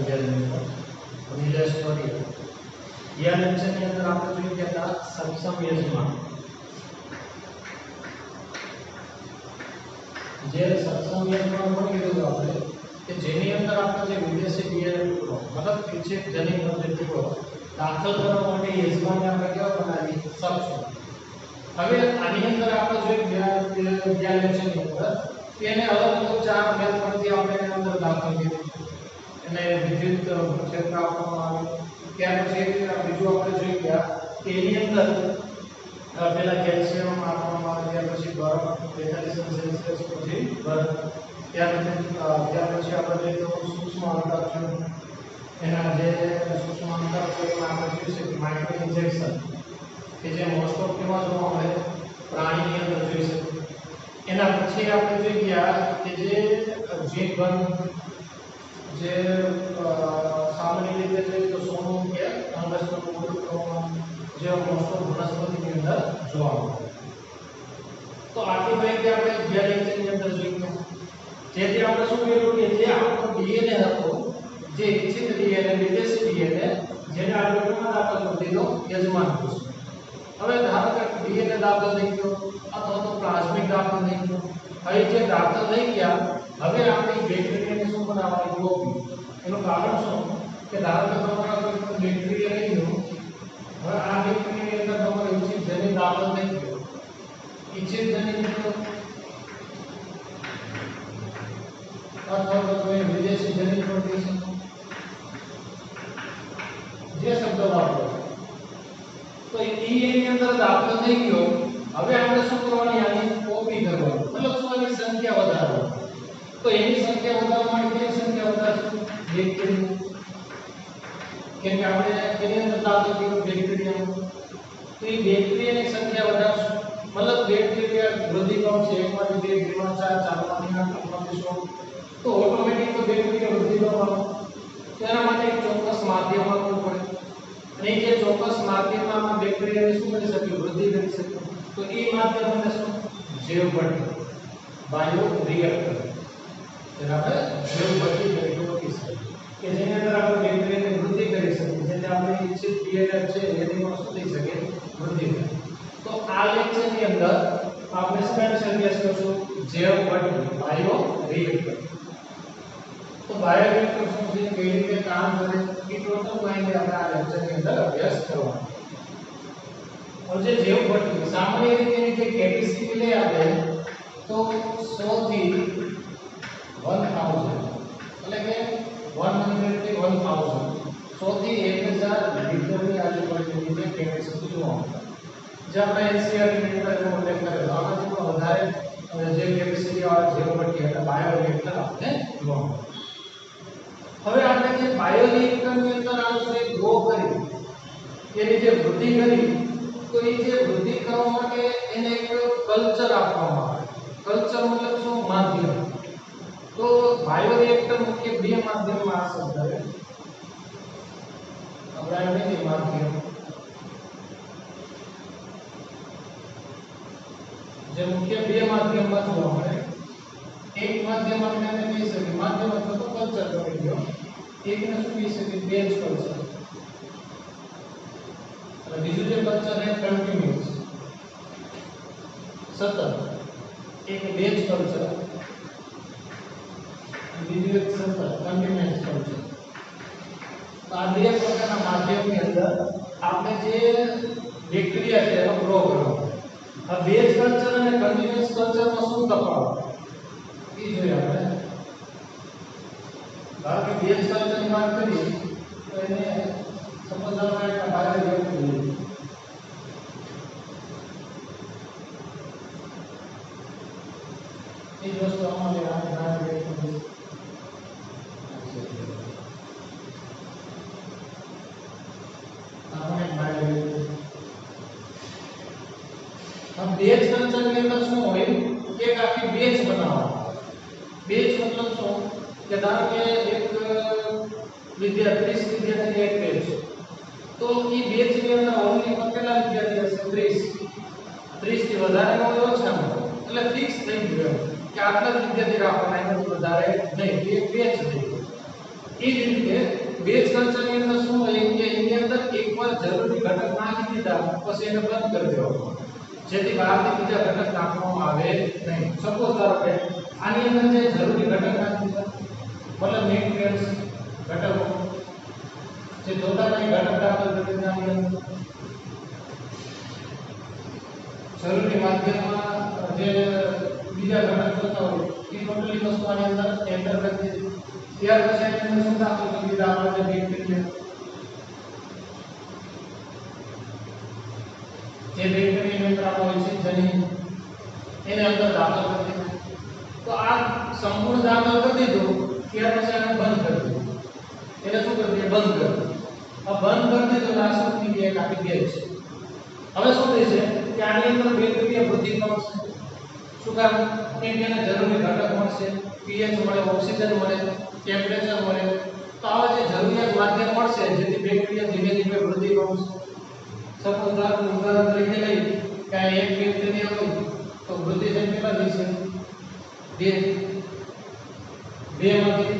વિદ્યાર્થી નિલેશ કોરી યા લેક્ચરની અંદર આપણે જોઈ ગયા હતા સક્ષમ યજમાન જે સક્ષમ યજમાન પણ કીધું આપણે કે જેની અંદર આપણે જે વિદેશી બિહેવિયર મતલબ વિક્ષેપ જનિત પ્રવૃત્તિઓ દાખલ કરવા માટે યજમાનને આપણે કેવા બનાવી સક્ષમ. હવે આની અંદર આપણે જોઈ ગયા લેક્ચરની અંદર એને અલગ અલગ ચાર મેથડથી આપણે એની અંદર દાખલ કર્યું એને વિદ્યુત ક્ષેત્ર આપવામાં આવ્યું. ત્યાર પછી બીજું આપણે જોઈ ગયા કે એની અંદર પહેલા કેલ્શિયમ આપવામાં આવે ત્યાર પછી બરફ 42 સેલ્સિયસ પછી બરફ ત્યાર પછી આપણે જોઈએ તો સૂક્ષ્મ અંતર એના જે સૂક્ષ્મ અંતર છે એમાં આપણે જોઈ શકીએ માઇક્રો ઇન્જેક્શન કે જે મોસ્ટ ઓફ કેવા જોવા મળે પ્રાણીની અંદર જોઈ શકીએ. એના પછી આપણે જોઈ ગયા કે જે જીવન જે સામાન્ય રીતે જોઈએ તો સોનું કે અંગસ્તનું મૂળ જે મોસ્ટ ઓફ વનસ્પતિની અંદર જોવા મળે. તો આટલી માહિતી આપણે ગયા લેક્ચરની અંદર જોઈ ગયા. જેથી આપણે શું કર્યું કે જે આપણો ડીએનએ હતો જે ઇચ્છિત ડીએનએ વિદેશી ડીએનએ જેને આપણે કેમાં દાખલ કરી દીધો યજમાન કોષમાં. હવે ધારો કે ડીએનએ દાખલ થઈ ગયો અથવા તો પ્લાઝમિક દાખલ થઈ ગયો. હવે જે દાખલ થઈ ગયા હવે આપણે બેક્ટેરિયાને શું બનાવવાની કોપી. એનું કારણ શું કે ધારો કે તમારા કોઈ બેક્ટેરિયા લઈ લો હવે આ બેક્ટેરિયાની અંદર તમારો ઇચ્છિત જનીન દાખલ થઈ ગયો. ઇચ્છિત જનીન અથવા તો કોઈ વિદેશી જનીન પણ કહી શકો જે શબ્દ વાપરો તો એની અંદર દાખલ થઈ ગયો. હવે આપણે શું કરવાની આની કોપી કરવાની મતલબ શું એની સંખ્યા વધારવાની. તો એની સંખ્યા વધારવા માટે કેટલી સંખ્યા વધારશું બેક્ટેરિયા કેમ કે આપણે એની અંદર દાખલ કર્યો બેક્ટેરિયા તો એ બેક્ટેરિયાની સંખ્યા વધારશું મતલબ બેક્ટેરિયા વૃદ્ધિ પામશે 1 માંથી 2 2 માંથી 4 4 માંથી 8 8 માંથી 16 તો ઓટોમેટિક તો બેક્ટેરિયા વૃદ્ધિ પામવાનો. તો એના માટે એક ચોક્કસ માધ્યમ આપવું પડે અને જે ચોક્કસ માધ્યમમાં બેક્ટેરિયાને શું કરી શકે વૃદ્ધિ કરી શકે. તો એ માધ્યમ એટલે શું જૈવભટ્ટી બાયો રિએક્ટર જેને આપણે જૈવભટ્ટી તરીકે ઓળખી શકીએ કે જેની અંદર આપણે બેક્ટેરિયાની વૃદ્ધિ કરી શકીએ જેને આપણે ઇચ્છિત ડીએનએ છે એની પણ શું થઈ શકે વૃદ્ધિ થાય. તો આ લેક્ચરની અંદર આપણે સ્પેશિયલ અભ્યાસ કરશું જૈવભટ્ટી બાયો રિએક્ટર. તો બાયો રિએક્ટર શું છે કેવી રીતે કામ કરે એ ટોટલ માહિતી આપણે આ લેક્ચરની અંદર અભ્યાસ કરવાનો. और જે જૈવભટ્ટી સામાન્ય રીતે એની જે કેપેસિટી લે આપણે તો 100 થી 1000 એટલે કે 100 થી 1000 100 થી 1000 લિટરની આજુબાજુની જે કેપેસિટી જોવા મળે. જે આપણે એનસીઆરટી ની અંદર ઉલ્લેખ કરેલો આમાંથી પણ વધારે જે કેપેસિટી વાળા જૈવભટ્ટી એટલે બાયો રિએક્ટર આપણે જોવા મળે. હવે આપણે જે બાયો રિએક્ટરની અંદર આપણે ગ્રો કરી એની જે વૃદ્ધિ કરી તો એ જે વૃદ્ધિ કરવા માટે એને એક કલ્ચર આપવામાં આવે. કલ્ચર મતલબ શું માધ્યમ. તો બાયો રિએક્ટર મુખ્ય બે માધ્યમમાં આ શબ્દ આવે આપણે એની માધ્યમ જે મુખ્ય બે માધ્યમમાં જોવા મળે. એક માધ્યમ આપણે એને કહી શકીએ માધ્યમ અથવા તો કલ્ચર કરી દો. એકને શું કહી શકીએ બેઝ કલ્ચર અને બીજું જે કલ્ચર છે કન્ટિન્યુઅસ સતત. એક બેઝ કલ્ચર બીજું એક સતત કન્ટિન્યુઅસ કલ્ચર. આ બે પ્રકારના માધ્યમની અંદર આપણે જે બેક્ટેરિયા છે એનો ગ્રો કરવાનો. આ બેઝ કલ્ચર અને કન્ટિન્યુઅસ કલ્ચરમાં શું તફાવત એ જોઈએ આપણે. ધારો કે બેઝ કલ્ચરની વાત કરીએ તો એને સપોઝ આપણે એક બાયો રિએક્ટર લઈએ. એ જ વસ્તુ અમારે આ બાયો રિએક્ટર બેઝ કલ્ચરની અંદર શું હોય એક આખી બેઝ બનાવવામાં. બેઝ મતલબ શું કે ધારો કે એક વિદ્યાર્થી 30 વિદ્યાર્થી એક બેઝ તો એ બેઝની અંદર ઓનલી કેટલા વિદ્યાર્થી હશે 30 થી વધારે ન હોય ઓછામાં એટલે ફિક્સ થઈ ગયું કે આટલા વિદ્યાર્થી રાખવાના એનાથી વધારે નહીં. એક બેઝ થઈ ગયું. એ જ રીતે બેચ કલ્ચર ની અંદર શું હોય કે એની અંદર એકવાર જરૂરી ઘટક નાખી દીધા પછી એને બંધ કરી દેવાનો જેથી બહારથી બીજા ઘટક નાખવામાં આવે નહીં. સપોઝ ધારો કે આની અંદર જે જરૂરી ઘટક નાખી દીધા મતલબ ન્યુટ્રિયન્ટ્સ ઘટકો જે જોતાના ઘટક દાખલ કરી દીધા આની અંદર જરૂરી માધ્યમમાં જે બીજા ઘટક જોતા હોય એ ટોટલી વસ્તુ આની અંદર એન્ટર કરી દીધી. ત્યાર પછી આની અંદર શું દાખલ કરી દીધા આપણે બેક્ટેરિયા જે બેક્ટેરિયા મેટ્રામાં હોય છે જનીન એને અંદર દાખલ કરી દીધું. તો આ સંપૂર્ણ દાખલ કરી દીધું ત્યાર પછી આને બંધ કરી દીધું. એટલે શું કરી દીધું? બંધ કરી દીધું. આ બંધ કરી દીધું રાસાયણિક ની એક આખી બેચ છે. હવે શું થશે કે આની અંદર બેક્ટેરિયા વૃદ્ધિ પામશે. શું કારણ કે એને જરૂરી ઘટક મળશે, pH મળે, ઓક્સિજન મળે, ટેમ્પરેચર મળે. તો આવા જે જરૂરિયાત માધ્યમ મળશે જેથી બેક્ટેરિયા ધીમે ધીમે વૃદ્ધિ પામશે. સપોઝ ઉદાહરણ તરીકે લઈએ કે આ એક બેક્ટેરિયા હોય તો વૃદ્ધિ થઈ કેટલા થશે? 2 માંથી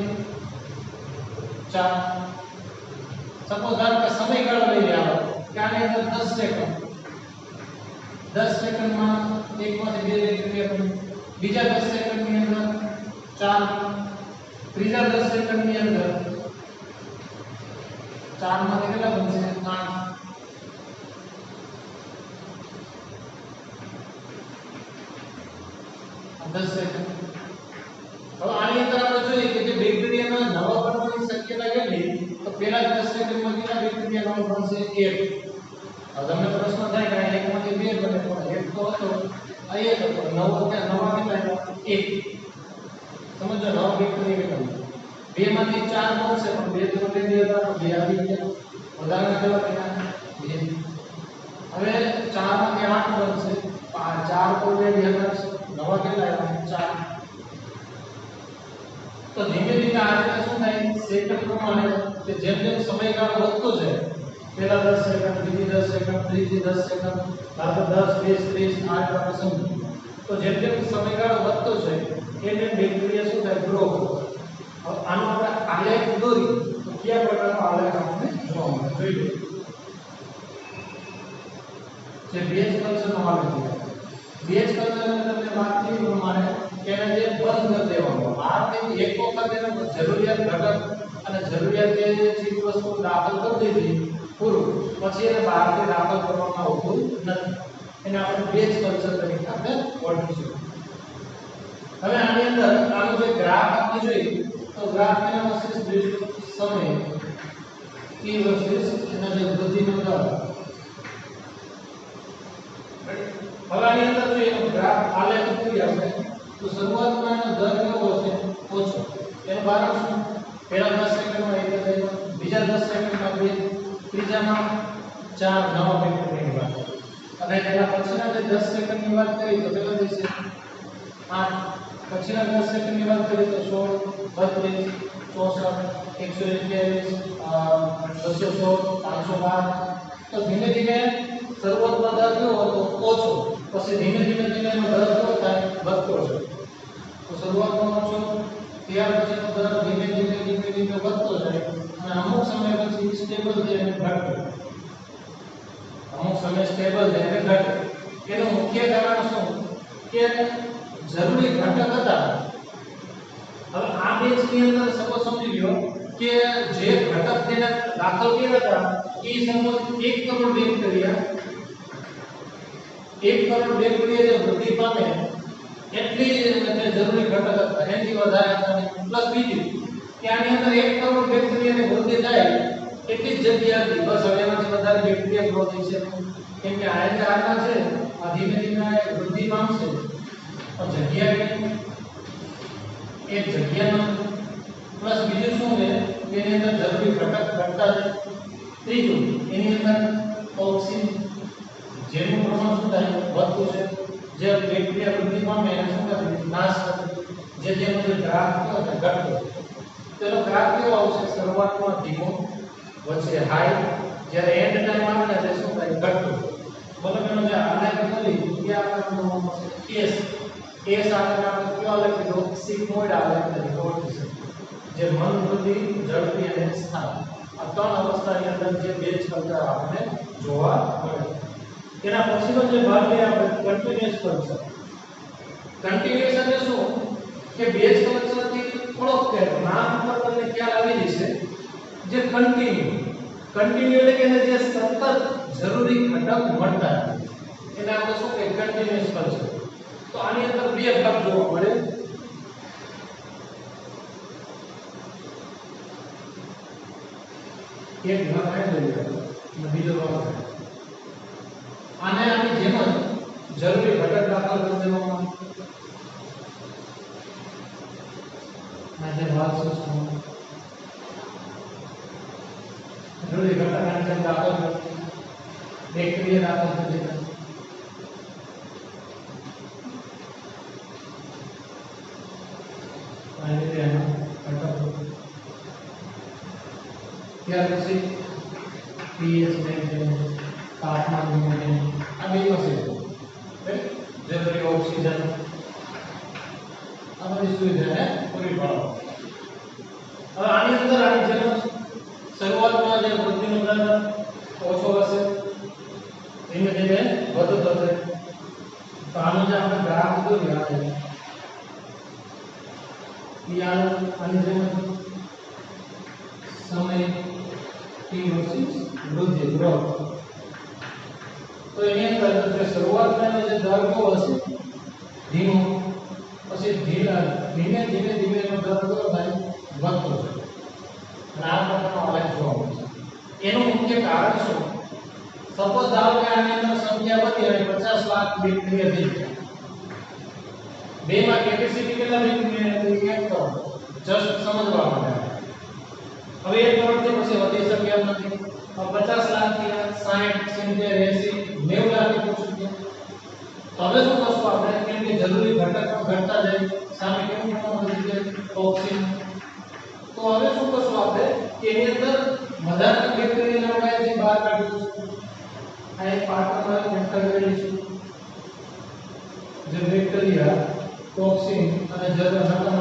4. સપોઝ ધારો કે સમયગાળો લઈ આવો કે આની અંદર 10 સેકન્ડ 10 સેકન્ડમાં એકમાંથી 2 બેક્ટેરિયા બને, બીજા 10 સેકન્ડની અંદર 4, ત્રીજા 10 સેકન્ડની અંદર 4 માંથી કેટલા બનશે? 8. 10 સેકન્ડ. હવે આની અંદર આપણે જોઈએ કે જે બેક્ટેરિયાના નવા બનવાની શક્યતા કેટલી તો પહેલા 10 સેકન્ડમાં કેટલા બેક્ટેરિયા નવા બનશે? 1. હવે તમને પ્રશ્ન થાય કે એકમાંથી 2 બને તો એક તો હતો આ એક હતો નવો ત્યાં નવા કેટલા? 1. સમજો નવા બેક્ટેરિયા કેટલા? 2 માંથી 4 બનશે પણ 2 તો ઓલરેડી હતા તો 2 આવી ગયા. વધારે કેટલા બન્યા? 2. હવે 4 માંથી 8 બનશે 4 તો ઓલરેડી હતા નવા કેટલા આવ્યા? 4. તો ધીમે ધીમે આ રીતે શું થાય સેકન્ડ પ્રમાણે કે જેમ જેમ સમયગાળો વધતો જાય પહેલા 10 સેકન્ડ, બીજી 10 સેકન્ડ, ત્રીજી 10 સેકન્ડ, ત્યારબાદ 10, 20, 30, 8 આપણે સમજો. તો જેમ જેમ સમયગાળો વધતો જાય એમ એમ બેક્ટેરિયા શું થાય? ગ્રો. હવે આનો આપણે આલેખ દોરી તો કયા પ્રકારનો આલેખ આપણને જોવા મળે? જોઈ લો. જે બેચ કલ્ચરનો આલેખ છે. બેચ કલ્ચરની અંદર મેં વાત કરી પ્રમાણે તેને જે બંધ કરી દેવાનો આ તે એક વખત એને જરૂરિયાત ઘટક અને જરૂરિયાત જે ચીજ વસ્તુ દાખલ કરી દીધી પૂરું પછી એને બહારથી દાખલ કરવામાં આવતું નથી. એને આપણે બેચ કલ્ચર તરીકે આપણે ઓળખીશું. હવે આની અંદર આનો જે ગ્રાફ આપણે જોઈએ તો ગ્રાફ એના વર્સિસ સમય t વર્સિસ એના જે વૃદ્ધિનો દર. હવે આની અંદર જો એનો ગ્રાફ આલેખ કરીએ આપણે તો શરૂઆતમાં એનો દર કેવો છે? ઓછો. એનું કારણ શું? પહેલા 10 સેકન્ડમાં એક આવ્યો, બીજા 10 સેકન્ડમાં 2, ત્રીજામાં 4 નવા બેક્ટેરિયાની વાત. અને તેના પછીના જે 10 સેકન્ડની વાત કરી તો કેટલા થશે? 8. પછીના 10 સેકન્ડની વાત કરી તો 16, 32, 64, 21, 216, 512. તો ધીમે ધીમે શરૂઆતમાં દર કેવો હતો? ઓછો. પછી ધીમે ધીમે એનો દર કેવો થાય? વધતો જાય. તો શરૂઆતમાં ઓછો ત્યાર પછીનો દર ધીમે ધીમે વધતો જાય અને અમુક સમય પછી સ્ટેબલ થઈ અને ઘટે. અમુક સમય સ્ટેબલ થઈ અને ઘટે. એનું મુખ્ય કારણ શું? કે જરૂરી ઘટક હતા. હવે આ બેચની અંદર સપોઝ સમજી લ્યો કે જે ઘટક તેને દાખલ કર્યા હતા એ suppose 1 crore bacteria 1 crore bacteria જે વૃદ્ધિ પામે એટલી જરૂરી ઘટક હતા એનાથી વધારે હતા પ્લસ બીજું કે આની અંદર 1 કરોડ બેક્ટેરિયાની વૃદ્ધિ થાય એટલી જ જગ્યા હતી બસ હવે એનાથી વધારે બેક્ટેરિયા ગ્રો થઈ છે કેમ કે આ જે આના છે આ ધીમે ધીમે વૃદ્ધિ પામશે પણ જગ્યા એક જગ્યાનો પ્લસ બીજું શું છે કે એની અંદર જરૂરી ઘટક ઘટતા જાય. ત્રીજું એની અંદર ઓક્સિજન જેનું પ્રમાણ શું થાય? વધતું છે. જે બેક્ટેરિયા વૃદ્ધિ પામે એને શું કરે? નાશ કરે. જેનો જે ગ્રાફ કેવો છે? ઘટતો. તેનો ગ્રાફ કેવો આવશે? શરૂઆતમાં ધીમો, વચ્ચે હાઈ, જ્યારે એન્ડ ટાઈમ આવે ને તે શું થાય? ઘટતો. મતલબ એનો જે આલેખ કરી એ આપણે મળશે S. S આલેખ આપણે કયો આલેખ કીધો? સિગ્મોઇડ આલેખ તરીકે ઓળખી શકીએ. જે મંદગતિ, ઝડપી અને સ્થાન, આ ત્રણ અવસ્થાની અંદર જે બેજ કલ્ચર આપણે જોવા મળે. તેના પછીનો જે ભાગ છે આપણે કન્ટિન્યુઅસ કલ્ચર. કન્ટિન્યુઅસ એટલે શું કે બેજ કલ્ચર થી થોડોક ફેર, નામ પર તમને ખ્યાલ આવી જશે. જે કન્ટિન્યુ એટલે કે જે સતત જરૂરી ઘટક મળતા એને આપણે શું કહે કન્ટિન્યુઅસ કલ્ચર. તો આની અંદર બે ભાગ જોવા મળે. એક ભાગ આ લઈએ અને બીજો ભાગ આને આની જેમ જ જરૂરી ઘટક દાખલ કરી દેવામાં આવે. આ જે ભાગ છે જરૂરી ઘટક આની જેમ દાખલ કરી બેક્ટેરિયા દાખલ કરી દેતા. આ રીતે એનો ઘટક ત્યાર પછી pH મેન્ટેન, તાપમાન મેન્ટેન, આ બે વસ્તુ છે જરૂરી ઓક્સિજન, આ બધી સુવિધાને પૂરી પાડો. હવે આની અંદર આની જેમ શરૂઆતમાં જે વૃદ્ધિનો દર ઓછો હશે, ધીમે ધીમે વધતો થશે. તો આનો જે આપણે ગ્રાફ દોર્યો આ આની જેમ સમય t વર્સિસ વૃદ્ધિ ગ્રોથ. તો એની અંદર જે શરૂઆતમાં જે દર કેવો હશે ધીમો, પછી ધીમે ધીમે એનો દર કેવો થાય વધતો જાય. અને આ પ્રકારનો આલેખ જોવા મળે છે. એનું મુખ્ય કારણ શું? સપોઝ ધારો કે આની અંદર સંખ્યા વધી અને 50 લાખ બેક્ટેરિયા થઈ ગયા. બે માં કેપેસિટી કેટલા બેક્ટેરિયા હતી? 1 કરોડ. જસ્ટ સમજવા માટે. હવે 1 કરોડ થી પછી વધી શકે એમ નથી. 50 લાખ થી 60 70 80 90 લાખ થી પહોંચી ગયા. તો હવે શું કરશું આપણે? કેમ કે જરૂરી ઘટકો ઘટતા જાય, સામે કેવું પ્રમાણ વધી જાય ટોક્સિન. તો હવે શું કરશું આપણે કે એની અંદર વધારાના બેક્ટેરિયા આપણે જે બહાર કાઢીશું. આ એક પાર્ટમાં એન્ટર કરીશું. જે બેક્ટેરિયા ટોક્સિન અને જરૂરી ઘટકો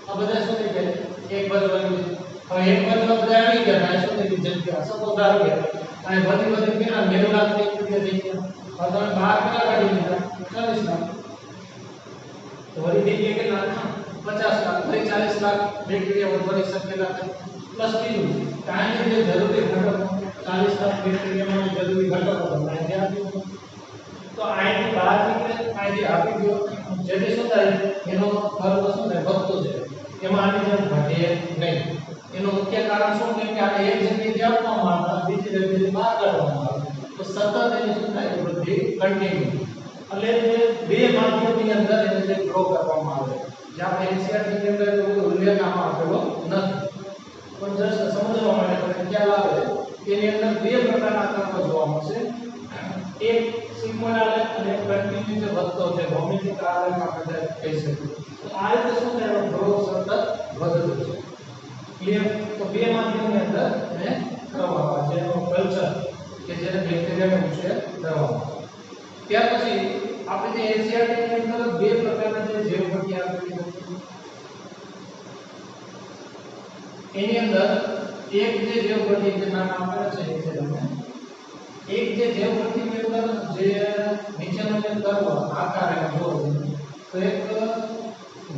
આ બધા શું થઈ જાય એક બાજુ આવી. હવે એક બાજુ બધા આવી ગયા અને શું થઈ ગઈ જગ્યા સપોઝ ધારો કે અને બધી કેટલા 90 લાખ બેક્ટેરિયા થઈ ગયા. હવે તમે બહાર કેટલા કાઢી લીધા? 40 લાખ. તો વળી થઈ ગયા કેટલા? 50 લાખ. ફરી 40 લાખ બેક્ટેરિયા વધવાની શક્યતા છે. પ્લસ બીજું કાંઈ જે જરૂરી ઘટકો 40 લાખ બેક્ટેરિયામાં જરૂરી ઘટકો તમને ધ્યાન આપજો. તો આની બહાર નીકળે આની આપી દો જેથી શું થાય એનો ખર્ચ શું થાય વધતો જાય. એમાં આની જેમ ઘટે નહીં. એનું મુખ્ય કારણ શું કે આને એક જગ્યાએથી આપવામાં આવતા બીજી જગ્યાએથી બહાર કાઢવામાં આવે. તો સતત એની શું થાય વૃદ્ધિ કન્ટિન્યુ. એટલે જે બે માધ્યમની અંદર એને જે ગ્રો કરવામાં આવે. જે આપણે એનસીઆરટી ની અંદર ઉલ્લેખ આમાં આપેલો નથી. પણ જસ્ટ સમજવા માટે તમને ખ્યાલ આવે કે એની અંદર બે પ્રકારના તત્વો જોવા મળશે. એક સિગ્મોઇડ આલેખ અને કન્ટિન્યુ જે વધતો છે ભૌમિતિક આલેખ આપણે કહી શકીએ. તો આ રીતે શું થાય ગ્રોથ સતત વધતો છે. ક્લિયર? તો બે માધ્યમની અંદર એને કરવામાં આવે છે એનો કલ્ચર કે જેને બેક્ટેરિયાનો ઉછેર કરવામાં આવે. ત્યાર પછી આપણે જે એનસીઆરટી ની અંદર બે પ્રકારના જે જૈવભટ્ટી આપેલી હતી એની અંદર એક જે જૈવભટ્ટી જે નામ આપેલું છે એ છે તમને એક જે જૈવભટ્ટીની અંદર જે નીચેનો જે કર્વ આકાર એનો જોવો તો એક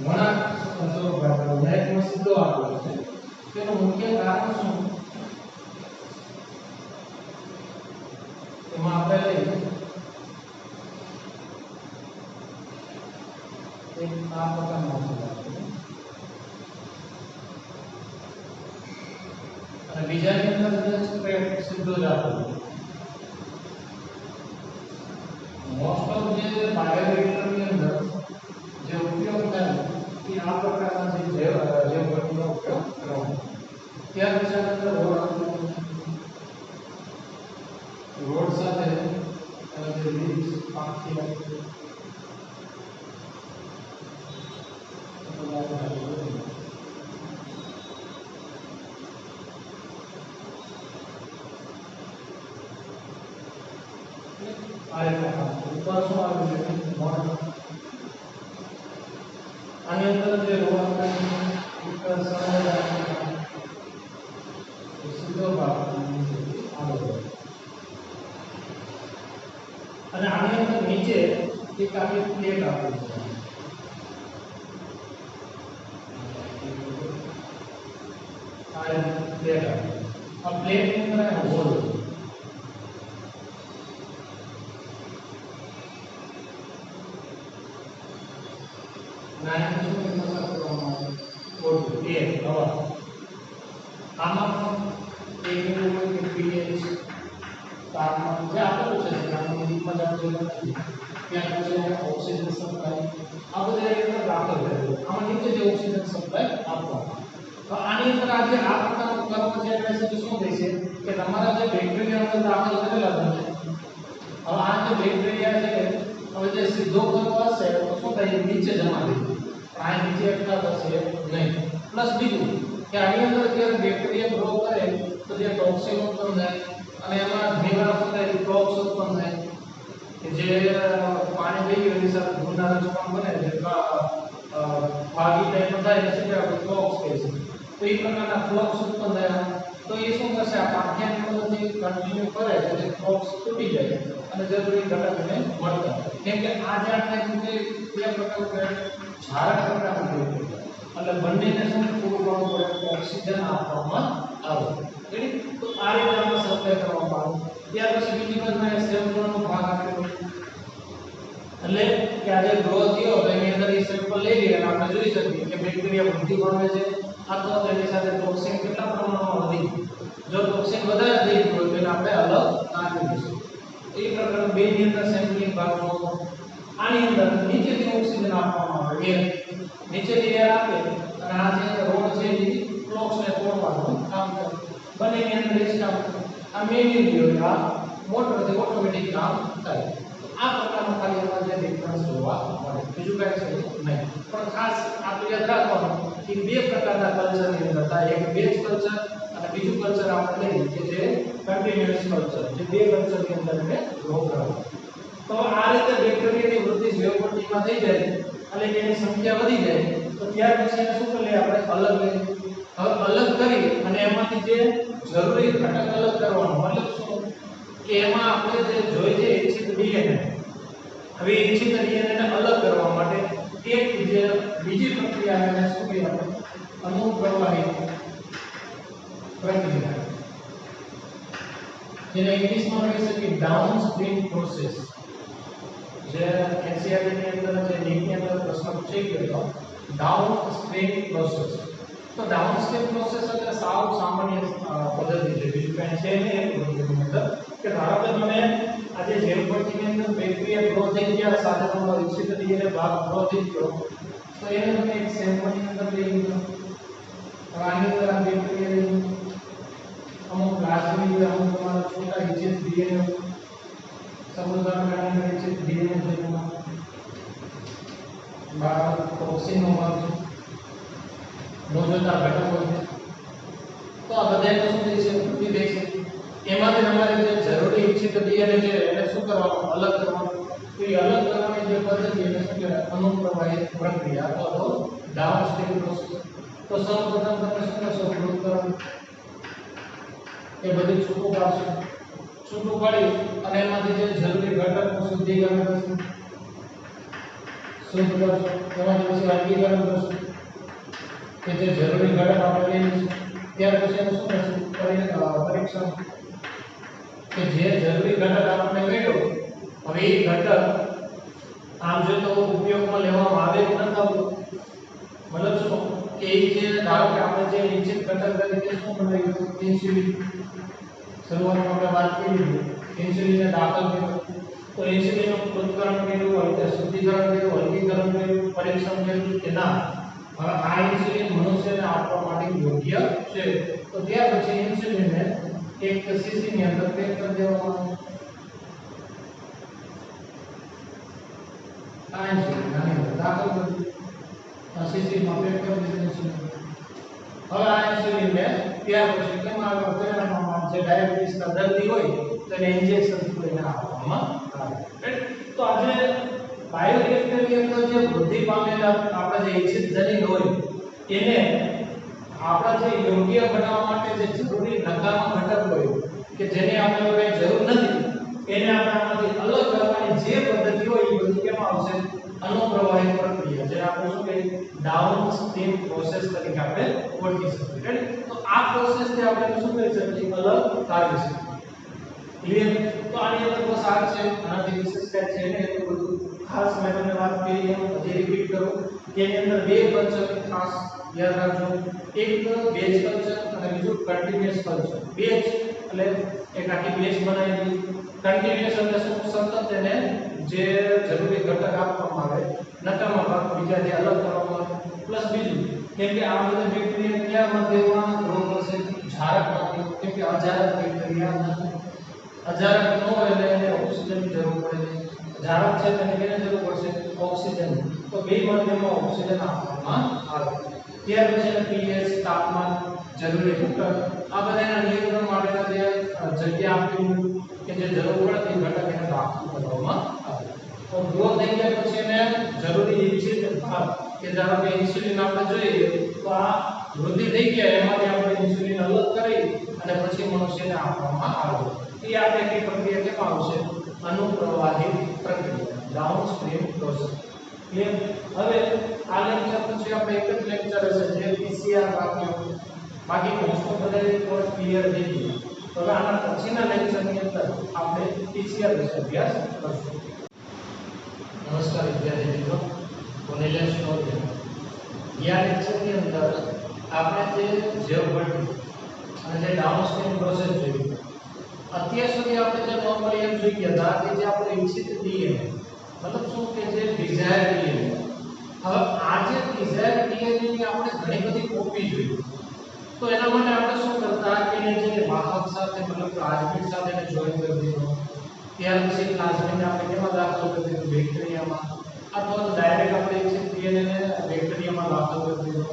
વળાંક સ્વરૂપ આપેલો છે, એક સીધો આપેલો છે. તેનું મુખ્ય કારણ શું? એમાં આપણે લઈએ એક આ પ્રકારનો અને બીજાની અંદર સ્ટ્રેટ સીધો જ આપેલો. મોસ્ટ ઓફ જે બાયોરિએક્ટરની અંદર જે ઉપયોગ થાય એ આ પ્રકારના જે જૈવભટ્ટીનો ઉપયોગ કરવાનો. ત્યાર પછી અંદર રોડ સાથે જે લીવ્સ પાંખી આની અંદર જે રોડ સીધો ભાગ આગળ અને આની અંદર નીચે એક આખી પ્લેટ આપેલી છે આ પ્લેટ આપેલી આ પ્લેટ ની અંદર હોલ નાની શું મસાલ કરવામાં આવે હોલ એર હવા આમાં એક એવું કે pH તાપમાન જે આપેલું છે આમાં દીપમાં જાણવું નથી ત્યાં પછી ઓક્સિજન સપ્લાય આ બધા અંદર દાખલ કરેલું આમાં નીચે જે ઓક્સિજન સપ્લાય આપવામાં તો આની અંદર આજે આ પ્રકારનું કર્મ છે એટલે શું થઈ છે કે તમારા જે બેક્ટેરિયા અંદર દાખલ કરેલા છે હવે આ જે બેક્ટેરિયા છે હવે જે સીધો કર્મ હશે તો શું થાય નીચે જમા થઈ જાય આ નીચે એકલા થશે નહીં પ્લસ બીજું કે આની અંદર જ્યારે બેક્ટેરિયા ગ્રો કરે તો જે ટોક્સિન ઉત્પન્ન થાય અને એમાં ઘણીવાર શું થાય ટોક્સ ઉત્પન્ન થાય કે જે પાણી પી ગયું એની સાથે ગુણના રચકણ બને છે ભાગી ટાઈપ થાય એટલે શું આપણે ટોક્સ કહે છે તો એ પ્રકારના ફ્લક્સ ઉત્પન્ન થાય તો એ શું કરશે આ પાઠ્યની મદદથી કન્ટિન્યુ કરે એટલે ટોક્સ તૂટી જાય અને જરૂરી ઘટકને મળતા કેમ કે આ જે આપણે જે બે પ્રકારનું ઝાડ પ્રકારનું એટલે બંનેને શું પૂરું કરવું પડે ઓક્સિજન આપવામાં આવે રેડી તો આ રીતે આપણે સપ્લાય કરવામાં આવે ત્યાર પછી બીજી બાજુ સેમ્પલનો ભાગ આપેલો એટલે કે આ જે ગ્રો થયો તો એની અંદર એ સેમ્પલ લઈ લઈએ અને આપણે જોઈ શકીએ કે બેક્ટેરિયા વૃદ્ધિ પામે છે અથવા તો એની સાથે ટોક્સિન કેટલા પ્રમાણમાં વધી જો ટોક્સિન વધારે થઈ ગયું હોય તો એને આપણે અલગ કાઢી દઈશું એ પ્રકારના બે ની અંદર સેમ્પલિંગ ભાગ જોવો આની અંદર નીચેથી ઓક્સિજન આપવામાં આવે એર નીચેથી એર આપે અને આ જે રોડ છે એ ફ્લોક્સને તોડવાનું કામ કરે બંનેની અંદર એક કામ આ મેન્યુઅલી આ મોટરથી ઓટોમેટિક કામ થાય આ પ્રકારનું ખાલી અમારે જે ડિફરન્સ જોવા મળે બીજું કાંઈ છે નહીં પણ ખાસ આપણે યાદ રાખવાનું કે બે પ્રકારના કલ્ચરની અંદર થાય એક બેચ કલ્ચર અને બીજું કલ્ચર આપણે લઈએ કે જે કન્ટિન્યુઅસ કલ્ચર જે બે કલ્ચરની અંદર એને ગ્રો કરવાનું તો આ રીતે બેક્ટેરિયાની વૃદ્ધિ જીવકોટીમાં થઈ જાય એટલે કે એની સંખ્યા વધી જાય તો ત્યાર પછી એને શું કરીએ આપણે અલગ લઈએ હવે અલગ કરી અને એમાંથી જે જરૂરી ઘટક અલગ કરવાનો મતલબ શું કે એમાં આપણે જે જોઈએ છે ઇચ્છિત ડીએનએ હવે ઇચ્છિત ડીએનએ ને અલગ કરવા માટે એક જે બીજી પ્રક્રિયા આવે એને શું કહીએ આપણે અનુપ્રવાહી પ્રક્રિયા જેને ઇંગ્લિશમાં કહી શકીએ ડાઉનસ્ટ્રીમ પ્રોસેસ જે એનસીઆરટી ની અંદર જે નીટની અંદર પ્રશ્ન પૂછાઈ ગયો હતો ડાઉનસ્ટ્રીમ પ્રોસેસ તો ડાઉનસ્ટ્રીમ પ્રોસેસ એટલે સાવ સામાન્ય પદ્ધતિ છે બીજું કંઈ છે નહીં એ પદ્ધતિની અંદર કે ધારો કે તમે આજે જીવકોટીની અંદર બેક્ટેરિયા ગ્રો થઈ ગયા સાથે તમારો ઇચ્છિત ડીએનએ ભાગ ગ્રો થઈ ગયો તો એને તમે એક સેમ્પલની અંદર લઈ લો આની અંદર આ બેક્ટેરિયા અમુક પ્લાઝમિડ અમુક તમારા છોટા ઇચ્છિત ડીએનએ સમુદાય કારણે ઇચ્છિત ડીએનએ છે બહાર ટોક્સિનનો ભાગ છે મોજોતા ઘટકો છે તો આ બધાને શું થઈ છે વૃદ્ધિ થઈ છે એમાંથી તમારે જે જરૂરી ઇચ્છિત ડીએનએ છે એને શું કરવાનું અલગ કરવાનું તો એ અલગ કરવાની જે પદ્ધતિ એને શું કહેવાય અનુપ્રવાહી પ્રક્રિયા અથવા તો ડાઉનસ્ટ્રીમ પ્રોસેસ તો સૌપ્રથમ તમે શું કરશો પૃથ્થકરણ એ બધું છૂટું પાડશો છૂટું પાડી અને એમાંથી જે જરૂરી ઘટકનું શુદ્ધિકરણ કરશો શુદ્ધ કરશો એમાંથી પછી વર્ગીકરણ કરશો કે જે જરૂરી ઘટક આપણે લઈ લઈશું ત્યાર પછી એનું શું કરશું પરીક્ષણ કે જે જરૂરી ઘટક આપણે મેળવ્યો હવે એ ઘટક આમ જો તો ઉપયોગમાં લેવામાં આવે કે ન આવતું મતલબ શું કે એ જે ધારો કે આપણે જે ઇચ્છિત ઘટક તરીકે શું બનાવ્યું ઇન્સ્યુલિન શરૂઆતમાં આપણે વાત કરી ઇન્સ્યુલિનને દાખલ કર્યો તો ઇન્સ્યુલિનનું પૃથ્થકરણ કર્યું હોય તે શુદ્ધિકરણ કર્યું વર્ગીકરણ કર્યું પરીક્ષણ કર્યું કે ના હવે આ ઇન્સ્યુલિન મનુષ્યને આપવા માટે યોગ્ય છે તો ત્યાર પછી ઇન્સ્યુલિનને એક સીસી ની અંદર પેક કરી દેવામાં આવે આ ઇન્સ્યુલિન આની અંદર દાખલ કરી સીસી માં પેક કરી દીધું હવે આ ઇન્સ્યુલિનને ત્યાર પછી કેમ આગળ પરિણામમાં જે ડાયાબિટીસના દર્દી હોય તેને ઇન્જેક્શન કરીને આપવામાં આવે તો આજે બાયોરિએક્ટરની અંદર જે વૃદ્ધિ પામેલા આપણે જે ઇચ્છિત જનીન હોય એને આપણા જે યોગ્ય બનાવવા માટે જે જરૂરી નકામા ઘટક હોય કે જેને આપણે હવે જરૂર નથી એને આપણે આમાંથી અલગ કરવાની જે પદ્ધતિ હોય એ બધી કેમાં આવશે અનુપ્રવાહી પ્રક્રિયા જેને આપણે શું કહીએ ડાઉનસ્ટ્રીમ પ્રોસેસ તરીકે આપણે ઓળખી શકીએ રાઈટ તો આ પ્રોસેસ થી આપણે શું કરી શકીએ અલગ કાઢી શકીએ ક્લિયર તો આની અંદર બસ આ છે આનાથી વિશેષ કઈ છે ને એટલું બધું ખાસ મેં તમને વાત કરી એમ હજી રિપીટ કરું કે એની અંદર બે કલ્ચર ખાસ યાદ રાખજો એક બેચ કલ્ચર અને બીજું કન્ટીન્યુઅસ કલ્ચર બેચ એટલે એક આખી બેચ બનાવી દીધી કન્ટીન્યુઅસ એટલે શું સતત તેને જે જરૂરી ઘટક આપવામાં આવે નકામા ભાગ બીજાથી અલગ કરવામાં આવે પ્લસ બીજું કેમ કે આ બધા બેક્ટેરિયા કયા માધ્યમમાં ગ્રો કરશે ઝારક માધ્યમ કેમ કે અજારક બેક્ટેરિયા નથી અજારક ન હોય એટલે એને ઓક્સિજનની જરૂર પડે છે ઝારક છે તેને કેની જરૂર પડશે ઓક્સિજન તો બે માધ્યમમાં ઓક્સિજન આપવામાં આવે ત્યાર પછી pH તાપમાન જરૂરી ઘટક આ બધાના નિયંત્રણ માટેના જે જગ્યા આપી કે જે જરૂર પડે તે ઘટક એને દાખલ કરવામાં આવે તો ગ્રો થઈ ગયા પછી એને જરૂરી ઇન્સ્યુલિન ભાગ કે ધારો કે ઇન્સ્યુલિન આપણે જોઈએ તો આ વૃદ્ધિ થઈ ગયા એમાંથી આપણે ઇન્સ્યુલિન અલગ કરી અને પછી મનુષ્યને આપવામાં આવે એ આપેલી પ્રક્રિયા કેમાં આવશે અનુપ્રવાહી પ્રક્રિયા ડાઉનસ્ટ્રીમ પ્રોસેસ ક્લિયર હવે આ લેક્ચર પછી આપણે એક જ લેક્ચર હશે જે પીસીઆર બાકી મોસ્ટ ઓફ બધા કોર્સ ક્લિયર થઈ ગયા તો હવે આના પછીના લેક્ચરની અંદર આપણે પીસીઆર વિશે અભ્યાસ કરશું નમસ્કાર વિદ્યાર્થી મિત્રો હું નિલેશ નોરિયા આ લેક્ચરની અંદર આપણે જે જેવભટ્ટી અને જે ડાઉનસ્ટ્રીમ પ્રોસેસ જોઈ અત્યાર સુધી આપણે જે નોર્મલી એમ જોઈ ગયા હતા કે જે આપણે ઈચ્છિત ડીએનએ મતલબ શું કે જે ડિઝાયર ડીએનએ હવે આ જે ડિઝાયર ડીએનએ ની આપણે ઘણી બધી કોપી જોઈ તો એના માટે આપણે શું કરતા કે જે વાહક સાથે મતલબ પ્લાઝમિડ સાથે એને જોઈન કરી દીધો ત્યાર પછી પ્લાઝમિડ આપણે કેમાં દાખલ કરી દીધું બેક્ટેરિયામાં અથવા તો ડાયરેક્ટ આપણે ઈચ્છિત ડીએનએ ને બેક્ટેરિયામાં દાખલ કરી દીધો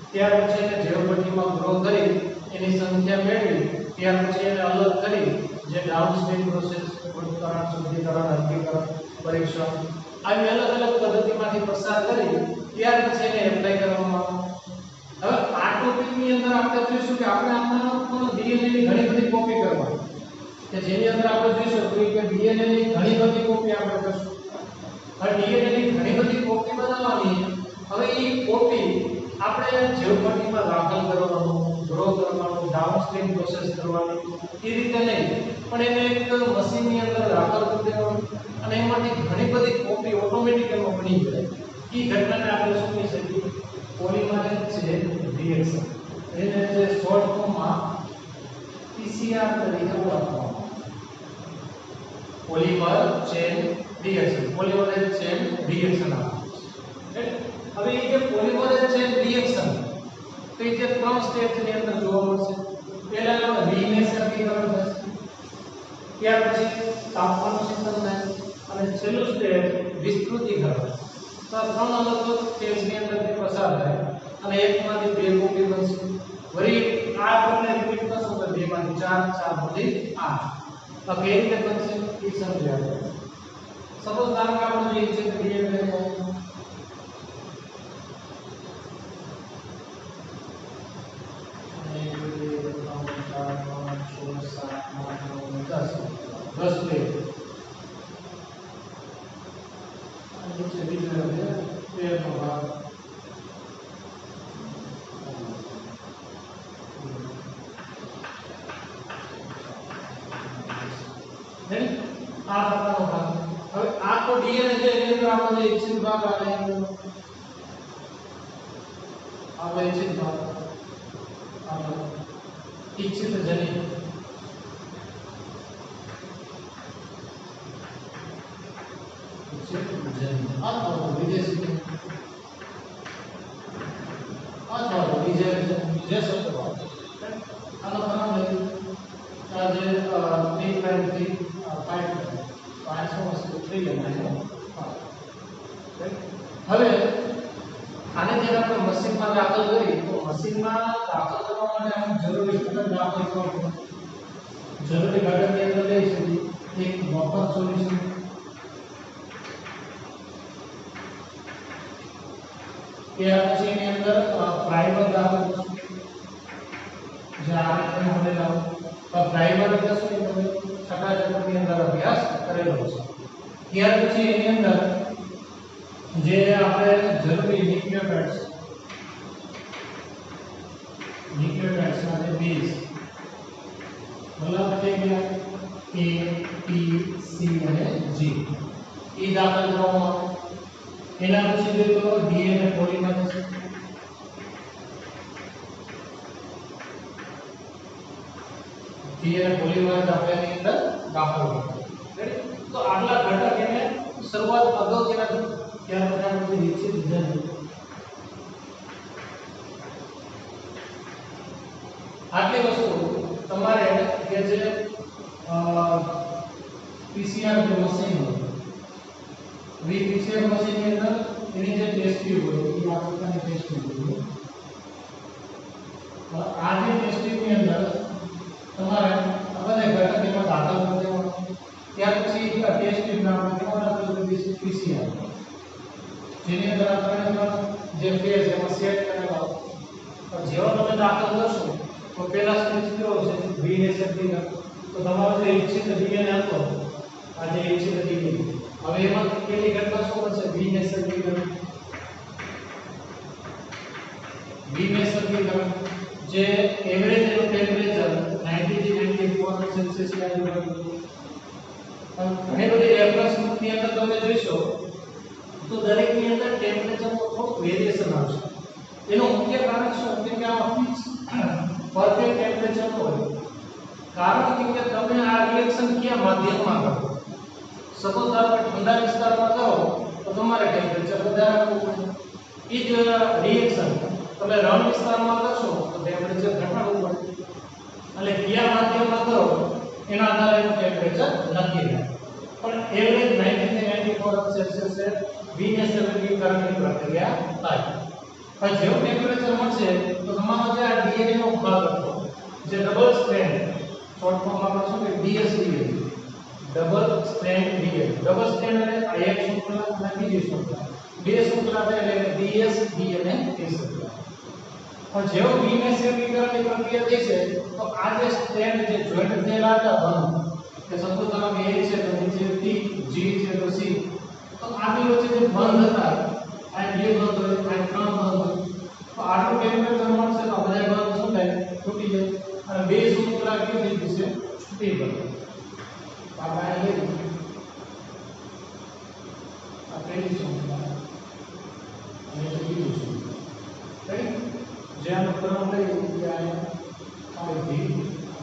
ત્યાર પછી એને જેવભટ્ટીમાં ગ્રો કરી એની સંખ્યા મેળવી ત્યાર પછી એને અલગ કરી જે ડાઉનસ્ટ્રીમ પ્રોસેસ પૃથ્થકરણ શુદ્ધિકરણ અલગીકરણ પરીક્ષણ આવી અલગ અલગ પદ્ધતિમાંથી પસાર કરી ત્યાર પછી એને એપ્લાય કરવામાં આવે હવે આ ટોપિકની અંદર આપણે જોઈશું કે આપણે આમાં પણ ડીએનએ ની ઘણી બધી કોપી કરવાની કે જેની અંદર આપણે જોઈશું કે ડીએનએ ની ઘણી બધી કોપી આપણે કરશું હવે ડીએનએ ની ઘણી બધી કોપી બનાવવાની હવે એ કોપી આપણે જેવભટ્ટીમાં દાખલ કરવાનું ગ્રો કરવાનું ડાઉનસ્ટ્રીમ પ્રોસેસ કરવાની એ રીતે નહીં પણ એને એક મશીનની અંદર દાખલ કરી દેવાનું અને એમાંથી ઘણી બધી કોપી ઓટોમેટિક એમાં બની જાય એ ઘટનાને આપણે શું કહી શકીએ પોલિમરેઝ ચેન રિએક્શન એને જે શોર્ટ ફોર્મમાં પીસીઆર તરીકે ઓળખવામાં polymer chain reaction polymerase chain reaction આવે હવે એ જે પોલિમરેઝ ચેન રિએક્શન તો એ જે ત્રણ સ્ટેજની અંદર જોવા મળશે પહેલા રિનેસર્ગીકરણ થશે ત્યાર પછી તાપમાનનું શીતલ થાય અને છેલ્લું સ્ટેજ વિસ્તૃતીકરણ તો ત્રણ અલગ અલગ સ્ટેજની અંદર તે પસાર થાય અને એકમાંથી બે કોપી બનશે વળી આ આપણે રિપીટ કરશું તો બેમાંથી ચાર ચારમાંથી 8 તો કઈ રીતે બનશે એ સમજાવે સપોઝ ધારો કે આપણે જોઈએ છે કે ડીએનએ दस पे नीचे बीच में पेड़ का भाग नहीं आ प्रकार का भाग હવે આ તો ડીએનએ છે એની અંદર આપણે ઇચ્છિત ભાગ આવે આપણે ઇચ્છિત ભાગ આપણે इच्छित जनित अथवा विदेशी अथवा विजय शब्द આનો નામ લઈ આજે 353 5 હવે આને જ્યારે આપણે મશીનમાં દાખલ કરી તો મશીનમાં દાખલ કરવા માટે આપણે જરૂરી ઘટક દાખલ કરવું જરૂરી ઘટકની અંદર લઈ શકીએ એક બફર સોલ્યુશન ત્યાર પછી એની અંદર પ્રાઇમર દાખલ કરશું આ રીતે મોડેલ તો પ્રાઇમર એટલે શું તમે છઠ્ઠા ચેપ્ટરની અંદર અભ્યાસ કરેલો છે ત્યાર પછી એની અંદર જે આપણે જરૂરી ન્યુક્લિયોટાઇડ્સ ના જે બેઝ મતલબ થઈ ગયા A T C અને G એ દાખલ કરવામાં આવે એના પછી જોઈએ તો DNA પોલિમરેઝ આપણે એની અંદર દાખલ કરીએ તો આટલા ઘટક એને શરૂઆત અગાઉ ત્યાર પછી આપણે વિકસિત થયા આટલી વસ્તુ તમારે કે જે પીસીઆર મશીન પીસીઆર મશીન ની અંદર એની જે ટેસ્ટ ટ્યુબ હોય એ આ પ્રકારની ટેસ્ટ ટ્યુબ હોય આ જે ટેસ્ટ ટ્યુબ ની અંદર તમારે આ બધા ઘટક એમાં દાખલ કરી દેવાનું ત્યાર પછી આ ટેસ્ટ ટ્યુબ ના આપણે કેવા દાખલ કરી દઈશું પીસીઆર જેની અંદર આપણે જે ફેઝ એમાં સેટ કરેલા હોય જેવો તમે દાખલ કરશો તો પહેલા સ્ટેજ કયો છે વિનેસર્ગીકરણ તો તમારો જે ઇચ્છિત ડીએનએ હતો આ જે ઇચ્છિત ડીએનએ હવે એમાં કેટલી ઘટના શું થશે વિનેસર્ગીકરણ જે એવરેજ ટેમ્પરેચર 90 થી 94 સેલ્સિયસ ની આજુબાજુ ઘણી બધી રેફરન્સ બુક ની અંદર તમે જોશો તો દરેક ની અંદર ટેમ્પરેચરમાં થોડું વેરિએશન આવશે એનું મુખ્ય કારણ શું કે આ ફિક્સ પરફેક્ટ ટેમ્પરેચર હોય કારણ કે તમે આ રિએક્શન કયા માધ્યમમાં કરો સપોઝ ધારો કે ઠંડા વિસ્તારમાં કરો તો તમારે ટેમ્પરેચર વધારે રાખવું પડે એ જ રિએક્શન તમે રણ વિસ્તારમાં કરશો તો ટેમ્પરેચર ઘટાડવું પડે એટલે કયા માધ્યમમાં કરો એના આધારે એનું ટેમ્પરેચર નક્કી રહે પણ એવરેજ 90 થી 94 સેલ્સિયસ વિનેસર્ગીકરણની પ્રક્રિયા થાય પણ જેવું ટેમ્પરેચર મળશે તો તમારો જે આ ડીએનએ નો ભાગ હતો જે ડબલ સ્ટ્રેન્ડ શોર્ટ ફોર્મ આપણે શું કે DSDA double strand DNA double strand એટલે આ એક શૃંખલા અને બીજી શૃંખલા બે શૃંખલા થાય એટલે ડીએસડીએનએ કહી શકાય પણ જેવું વિનેસર્ગીકરણની પ્રક્રિયા થશે તો આ જે સ્ટ્રેન્ડ જે જોઈન્ટ થયેલા હતા બંધ કે સપોઝ તમે A છે તો નીચે T G છે તો C તો આ બે વચ્ચે જે બંધ હતા આ બે બંધ હોય આ ત્રણ બંધ હોય તો આટલું ટેમ્પરેચર મળશે તો બધા બંધ શું થાય તૂટી જાય અને બે શૃંખલા કેવી થઈ જશે છૂટી પડે આ બાય લઈ આ પહેલી શૃંખલા અને બીજી શૃંખલા રાઈટ જે આનો ક્રમ લઈ કે આ 5 થી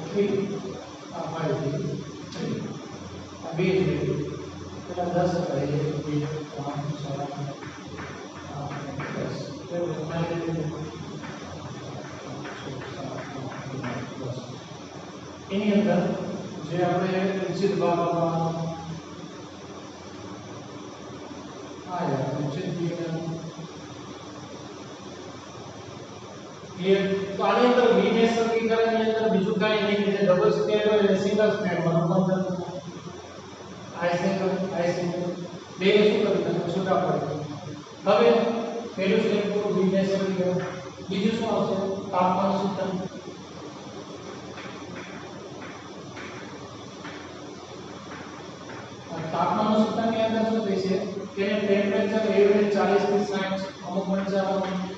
3 આ 5 થી 3 આ બે જ લઈ પેલા 10 કરીએ 2 3 એની અંદર જે આપણે નિશ્ચિત ભાગમાં આયા નિશ્ચિત ક્લિયર તો આની અંદર વિનેસર્ગીકરણની અંદર બીજું કાંઈ નહીં કે જે ડબલ સ્ટ્રેન્ડ હોય એ સિંગલ સ્ટ્રેન્ડમાં રૂપાંતર આઈ સિંગલ બે શું કરી તમે છૂટા પડી હવે પહેલું સ્ટેપ તો વિનેસર્ગીકરણ બીજું શું આવશે તાપમાન સૂચન તાપમાન સૂચનની અંદર શું થશે કે ટેમ્પરેચર એવરેજ 40 થી 60 અમુક મળી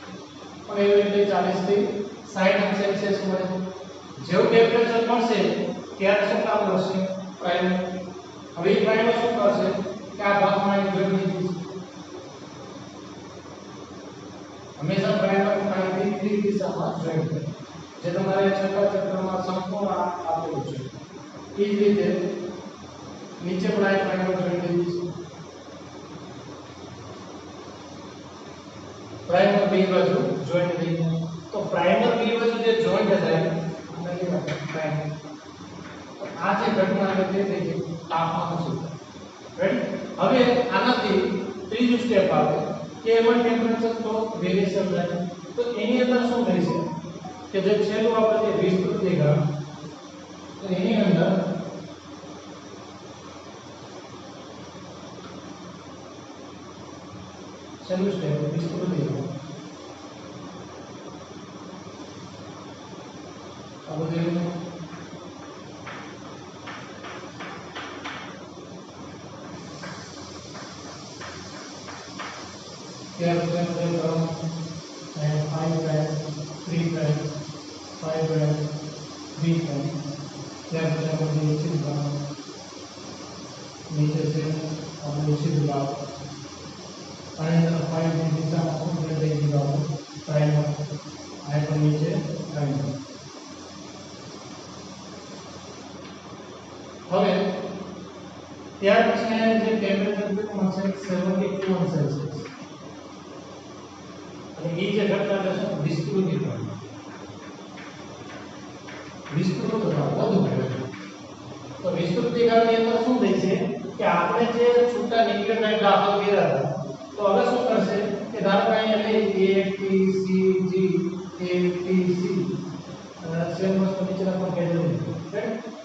પણ એવરેજ 40 થી 60 સેલ્સિયસ મળે જેવું ટેમ્પરેચર મળશે ત્યારે શું કામ કરશે પ્રાઇમર હવે પ્રાઇમર શું કરશે કે આ ભાગમાં એક જોઈન્ટ દીધી હંમેશા પ્રાઇમર કાંઈ ત્રિ દિશામાં જોઈન્ટ કરે જે તમારે છઠ્ઠા ચેપ્ટરમાં સંપૂર્ણ આપેલું છે એ જ રીતે નીચે પણ આ પ્રાઇમર જોઈન્ટ દીધી છે પ્રાઇમર બે બાજુ જોઈન્ટ થઈ જાય તો પ્રાઇમર બે બાજુ જે જોઈન્ટ થાય અને પ્રાઇમર આ જે ઘટના આવે તે થઈ ગઈ તાપમાન સૂચન રાઈટ હવે આનાથી ત્રીજું સ્ટેપ આવે કે એમાં ટેમ્પરેચર તો વેરિએશન થાય તો એની અંદર શું થાય છે કે જે છેલ્લું આપણે જે વિસ્તૃતીકરણ તો એની અંદર છેલ્લું સ્ટેપ વિસ્તૃતીકરણ આ બધું ત્યાર પછી આપણે કરવાનું 5 પ્રાઇમ 3 પ્રાઇમ 5 પ્રાઇમ 3 પ્રાઇમ ત્યાર પછી આપણે નીચે કરવાનું નીચે છે આપણે સીધું લાવ અને 5 ની દિશામાં શું થઈ ગયું પ્રાઇમ આ પણ નીચે પ્રાઇમ હવે ત્યાર પછી જે ટેમ્પરેચર કેટલું હશે 71 સેલ્સિયસ અને એ જે ઘટના છે શું વિસ્તૃતીકરણ વધુ કરે તો વિસ્તૃતીકરણની અંદર શું થાય છે કે આપણે જે છૂટા ન્યુક્લિયોટાઇડ દાખલ કર્યા હતા તો હવે શું કરશે કે ધારો કે અહીંયા A T C G A T C same વસ્તુ નીચેના પણ કહી દઉં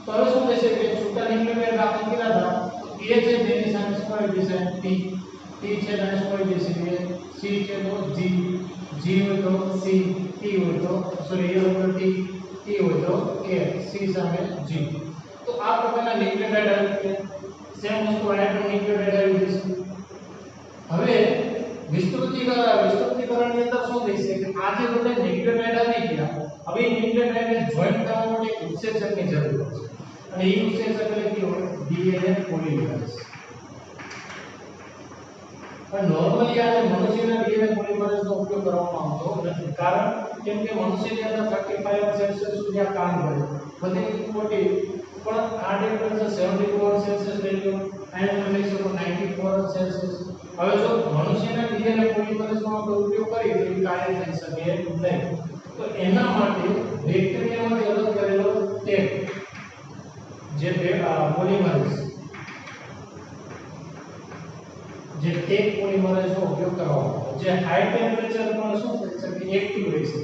તો હવે શું થશે કે છૂટા ન્યુક્લિયોટાઇડ દાખલ કર્યા હતા તો A છે તેની સામે શું આવી જશે T T છે તેને શું આવી જશે C છે તો G G હોય તો C T હોય તો સોરી A હોય તો T T હોય તો A C સામે G તો આ પ્રકારના ન્યુક્લિયોટાઇડ આવી છે સેમ વસ્તુ આયન ન્યુક્લિયોટાઇડ આવી જશે હવે વિસ્તૃતીકરણની અંદર શું થશે કે આ જે બધા ન્યુક્લિયોટાઇડ આવી ગયા હવે ન્યુક્લિયોટાઇડને જોઈન્ટ કરવા માટે એક ઉત્સેચકની જરૂર છે અને એ ઉત્સેચક એટલે કેવો DNA પોલિમરેઝ પણ નોર્મલી આ મનુષ્યના DNA પોલિમરેઝનો ઉપયોગ કરવામાં આવતો નથી કારણ કેમ કે મનુષ્યની અંદર 35 સેલ્સિયસ સુધી આ કામ કરે બધી 40 પણ આ ટેમ્પરેચર 74 સેલ્સિયસ લઈ લો અહીંયા તમે લઈ શકો 94 સેલ્સિયસ હવે જો મનુષ્યના DNA પોલિમરેઝનો આપણે ઉપયોગ કરીએ તો એ કાર્ય થઈ શકે નહીં તો એના માટે બેક્ટેરિયામાંથી અલગ કરેલો ટેગ જે પોલિમરેઝ જે ટેગ પોલિમરેઝનો ઉપયોગ કરવામાં આવે જે હાઈ ટેમ્પરેચર પર શું થઈ શકે એક્ટિવ રહી શકે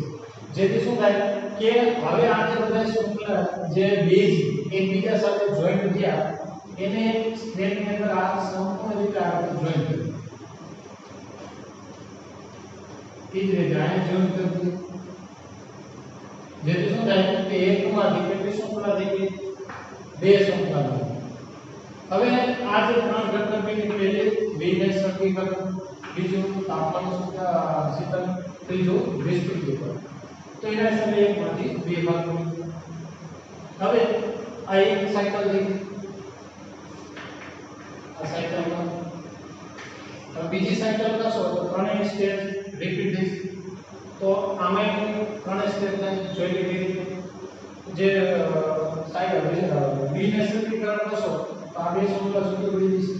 જેથી શું થાય કે હવે આ જે બધા શૃંખલા જે બેઝ એકબીજા સાથે જોઈન્ટ થયા એને સ્ટ્રેટની અંદર આ સંપૂર્ણ રીતે આ રીતે જોઈન્ટ કરી એ જ રીતે આ જોઈન્ટ કરી જેથી શું થાય કે એકમાંથી કેટલી શૃંખલા થઈ ગઈ બે શૃંખલા થઈ હવે આ જે ત્રણ ઘટક પૈકી પહેલી વિનિશ્ચિતીકરણ બીજું તાપમાન શીતલ ત્રીજું વિસ્તૃતીકરણ તો એના હિસાબે એકમાંથી બે ભાગ હવે આ એક સાયકલ થઈ આ સાયકલમાં બીજી સાયકલ કરશો તો ત્રણેય સ્ટેજ રિપીટ થશે તો આમાં ત્રણેય સ્ટેજને જોઈ લીધી જે સાયકલ વિનિશ્ચિતીકરણ કરશો તો આ બે શૃંખલા સુધી ઉડી જશે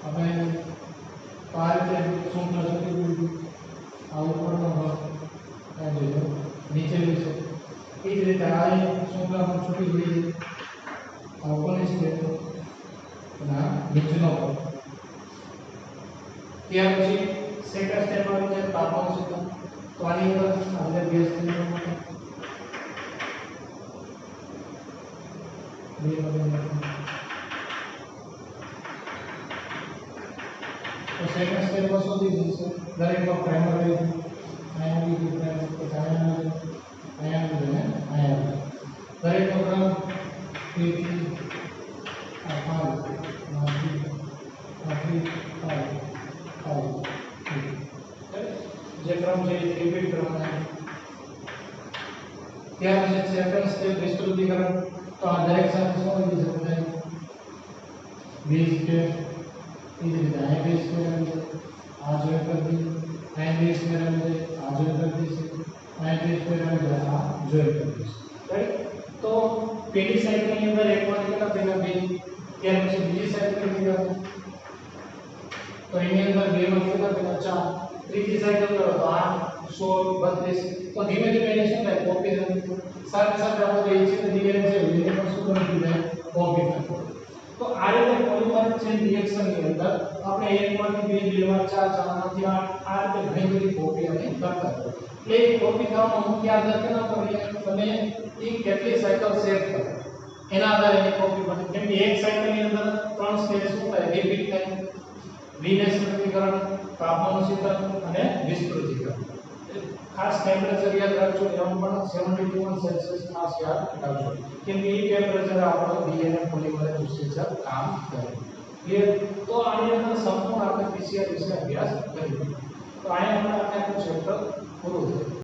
અમે આ રીતે શૃંખલા સુધી ઉડી આ ઉપરનો ભાગ આ જોજો નીચે છે એ જ રીતે આ શૃંખલા પણ છૂટી ઉડી આ ઉપરની સ્ટેજ ના નીચેનો ભાગ ત્યાર પછી સેકન્ડ સ્ટેપ આવે છે તાપમાન શીતલ તો આની અંદર આપણે બે સ્ટેપ માટે બે तो सेकंड स्टेप में શું થઈ જશે દરેકમાં પ્રાઇમર રહી આયન બી પ્રાઇમર તો આયન અને આયન દરેકનો ક્રમ તેથી આ 5 જે ક્રમ છે એ રિપીટ ક્રમ ત્યાર પછી સેકન્ડ સ્ટેપ વિસ્તૃતીકરણ તો આ દરેક સાથે શું થઈ જશે બધા બેઝ સ્ટેપ इस રીતે આ બેઝ સ્ક્વેર આ જોઈન્ટ કરી દી આ બેઝ સ્ક્વેર આવે આ જોઈન્ટ કરી દીશે આ બેઝ સ્ક્વેર આવે આ જોઈન્ટ કરી દીશે રાઈટ તો પહેલી સાયકલની અંદર એકમાં કેટલા થયેલા બે ત્યાર પછી બીજી સાયકલ ની અંદર તો એની અંદર બે માં કેટલા થયેલા ચાર ત્રીજી સાયકલ કરો તો 8 16 32 તો ધીમે ધીમે એને શું થાય કોપી સાથે સાથે આપણે જે છે ડીએનએ છે એને પણ શું કરી દીધા કોપી કરવું તો આ રીતે પોલિમરેઝ ચેન રિએક્શન ની અંદર આપણે એકમાંથી બે બેમાં ચાર ચારમાંથી આઠ આ રીતે ઘણી બધી કોપી આપણે કરતા એટલે એ કોપી થવાનો મુખ્ય આધાર કેના પર રહે તમે એ કેટલી સાયકલ સેટ કરો એના આધારે એની કોપી બને કેમ કે એક સાયકલ ની અંદર ત્રણ સ્ટેજ શું થાય રિપીટ થાય વિનિશ્ચિતીકરણ તાપમાન શીતલ અને વિસ્તૃતીકરણ ખાસ ટેમ્પરેચર યાદ રાખજો એમાં પણ 71 સેલ્સિયસ ખાસ યાદ રાખજો કેમ કે એ ટેમ્પરેચર આપણો ડીએનએ પોલિમરેઝ ઉત્સેચક કામ કરે ક્લિયર તો આની અંદર સંપૂર્ણ આપણે પીસીઆર વિશે અભ્યાસ કર્યો તો અહીંયા આપણે આખું ચેપ્ટર પૂરું થયું.